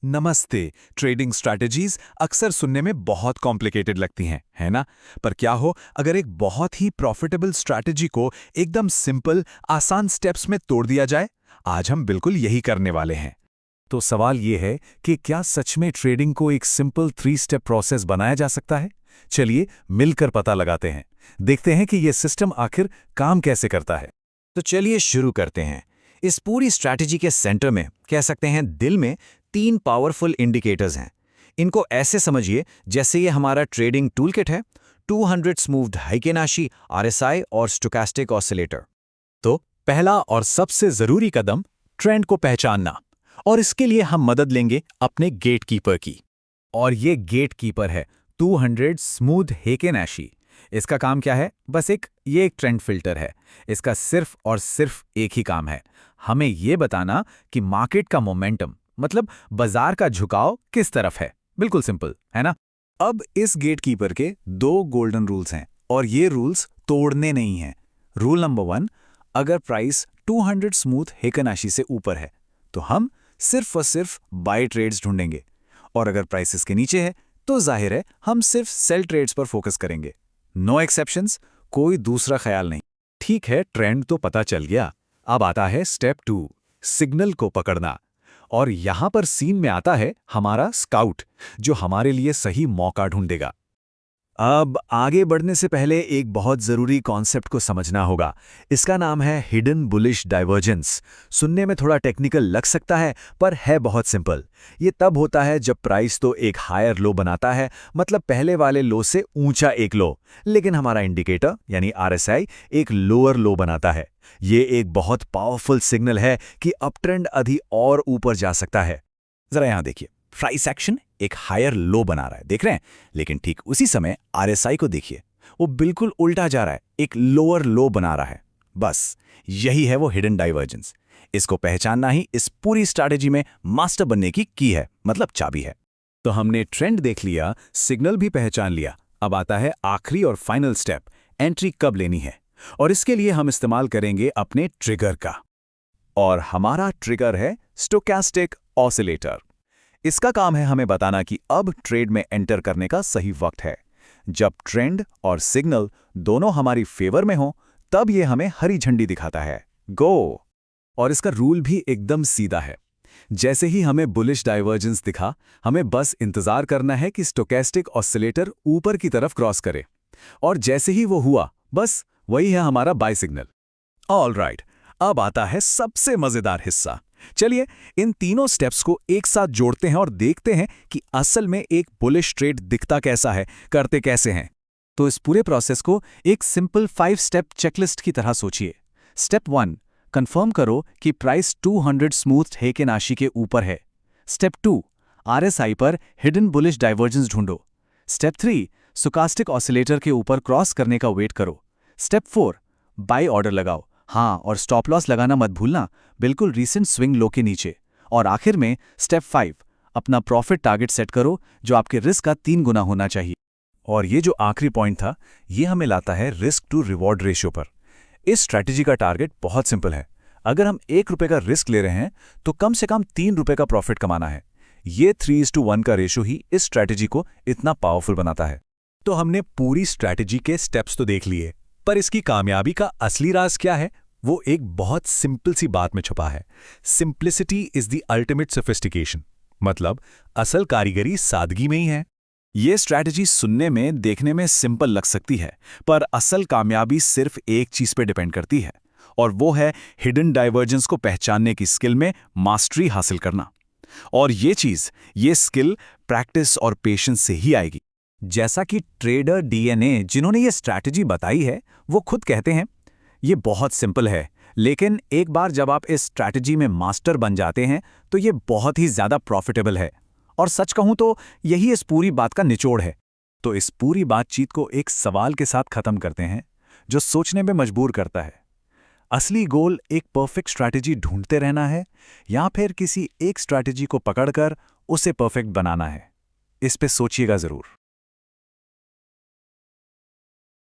नमस्ते। Trading strategies अक्सर सुनने में बहुत कॉम्प्लिकेटेड लगती हैं, है ना? पर क्या हो अगर एक बहुत ही प्रॉफिटेबल स्ट्रैटेजी को एकदम सिंपल, आसान स्टेप्स में तोड़ दिया जाए? आज हम बिल्कुल यही करने वाले हैं। तो सवाल ये है कि क्या सच में ट्रेडिंग को एक सिंपल 3 स्टेप प्रोसेस बनाया जा सकता है? चलिए मिलकर पता लगाते हैं। देखते हैं कि ये सिस्टम आखिर काम कैसे करता है। तो चलिए शुरू करते हैं। इस पूरी स्ट्रैटेजी के सेंटर में, कह सकते हैं दिल में, 3 पावरफुल इंडिकेटर्स हैं। इनको ऐसे समझिए जैसे ये हमारा ट्रेडिंग टूलकिट है। 200 स्मूव्ड हाइकेनाशी, आरएसआई और स्टोकास्टिक ऑसिलेटर। तो पहला और सबसे जरूरी कदम, ट्रेंड को पहचानना। और इसके लिए हम मदद लेंगे अपने गेटकीपर की। और ये गेटकीपर है 200 स्मूथ हेकेनाशी। इसका काम क्या है? बस ये एक ट्रेंड फिल्टर है। इसका सिर्फ और सिर्फ एक ही काम है, हमें ये बताना कि मार्केट का मोमेंटम, मतलब बाजार का झुकाव किस तरफ है। बिल्कुल सिंपल, है ना? अब इस गेटकीपर के 2 गोल्डन रूल्स हैं और ये रूल्स तोड़ने नहीं हैं। रूल नंबर 1, अगर प्राइस 200 स्मूथ हेकेनाशी से ऊपर है तो हम सिर्फ और सिर्फ बाय ट्रेड्स ढूंढेंगे, और अगर प्राइस इसके नीचे है तो जाहिर है हम सिर्फ सेल ट्रेड्स पर फोकस करेंगे। नो एक्सेप्शंस, कोई दूसरा ख्याल नहीं। ठीक है, ट्रेंड तो पता चल गया। अब आता है स्टेप 2, सिग्नल को पकड़ना। और यहां पर सीन में आता है हमारा स्काउट, जो हमारे लिए सही मौका ढूंढेगा। अब आगे बढ़ने से पहले एक बहुत जरूरी कॉन्सेप्ट को समझना होगा। इसका नाम है हिडन बुलिश डाइवर्जेंस। सुनने में थोड़ा टेक्निकल लग सकता है, पर है बहुत सिंपल। ये तब होता है जब प्राइस तो एक हायर लो बनाता है, मतलब पहले वाले लो से ऊंचा एक लो, लेकिन हमारा इंडिकेटर यानी आरएसआई एक लोअर लो बनाता है। ये एक बहुत पावरफुल सिग्नल है कि अपट्रेंड अभी और ऊपर जा सकता है। जरा यहां देखिए, प्राइस एक्शन एक हायर लो बना रहा है, देख रहे हैं? लेकिन ठीक उसी समय आरएसआई को देखिए, वो बिल्कुल उल्टा जा रहा है, एक लोअर लो बना रहा है। बस यही है वो हिडन डाइवर्जेंस। इसको पहचानना ही इस पूरी स्ट्रैटेजी में मास्टर बनने की है, मतलब चाबी है। तो हमने ट्रेंड देख लिया, सिग्नल भी पहचान लिया। अब आता है आखिरी और फाइनल स्टेप, एंट्री कब लेनी है। और इसके लिए हम इस्तेमाल करेंगे अपने ट्रिगर का। और हमारा ट्रिगर है स्टोकास्टिक ऑसिलेटर। इसका काम है हमें बताना कि अब ट्रेड में एंटर करने का सही वक्त है। जब ट्रेंड और सिग्नल दोनों हमारी फेवर में हो, तब ये हमें हरी झंडी दिखाता है, गो। और इसका रूल भी एकदम सीधा है। जैसे ही हमें बुलिश डाइवर्जेंस दिखा, हमें बस इंतजार करना है कि स्टोकास्टिक ऑसिलेटर ऊपर की तरफ क्रॉस करे। और जैसे ही वो हुआ, बस वही है हमारा बाय सिग्नल। ऑलराइट, अब आता है सबसे मजेदार हिस्सा। चलिए इन तीनों स्टेप्स को एक साथ जोड़ते हैं और देखते हैं कि असल में एक बुलिश ट्रेड दिखता कैसा है, करते कैसे हैं। तो इस पूरे प्रोसेस को एक सिंपल 5 स्टेप चेकलिस्ट की तरह सोचिए। स्टेप 1, कंफर्म करो कि प्राइस 200 स्मूथ हेकेनाशी के ऊपर है। स्टेप 2, आरएसआई पर हिडन बुलिश डाइवर्जेंस ढूंढो। स्टेप 3, स्टोकास्टिक ऑसिलेटर के ऊपर क्रॉस करने का वेट करो। स्टेप 4, बाय ऑर्डर लगाओ। हाँ, और स्टॉप लॉस लगाना मत भूलना, बिल्कुल रीसेंट स्विंग लो के नीचे। और आखिर में स्टेप 5, अपना प्रॉफिट टारगेट सेट करो जो आपके रिस्क का 3 गुना होना चाहिए। और ये जो आखिरी पॉइंट था, ये हमें लाता है रिस्क टू रिवॉर्ड रेशियो पर। इस स्ट्रैटेजी का टारगेट बहुत सिंपल है। अगर हम 1 रुपए का रिस्क ले रहे हैं तो कम से कम 3 रुपए का प्रॉफिट कमाना है। ये 3:1 का रेशियो ही इस स्ट्रैटेजी को इतना पावरफुल बनाता है। तो हमने पूरी स्ट्रैटेजी के स्टेप्स तो देख लिए, पर इसकी कामयाबी का असली राज क्या है? वो एक बहुत सिंपल सी बात में छुपा है। Simplicity is the ultimate sophistication. मतलब असल कारीगरी सादगी में ही है। ये स्ट्रैटेजी सुनने में, देखने में सिंपल लग सकती है, पर असल कामयाबी सिर्फ एक चीज पे डिपेंड करती है, और वो है हिडन डाइवर्जेंस को पहचानने की स्किल में मास्टरी हासिल करना। और ये स्किल प्रैक्टिस और पेशेंस से ही आएगी। जैसा कि ट्रेडर डीएनए जिन्होंने ये स्ट्रैटेजी बताई है, वो खुद कहते हैं, ये बहुत सिंपल है, लेकिन एक बार जब आप इस स्ट्रैटेजी में मास्टर बन जाते हैं तो ये बहुत ही ज्यादा प्रॉफिटेबल है। और सच कहूं तो यही इस पूरी बात का निचोड़ है। तो इस पूरी बातचीत को एक सवाल के साथ खत्म करते हैं, जो सोचने में मजबूर करता है। असली गोल एक परफेक्ट स्ट्रैटेजी ढूंढते रहना है, या फिर किसी एक स्ट्रैटेजी को पकड़कर उसे परफेक्ट बनाना है? इस पे सोचिएगा जरूर।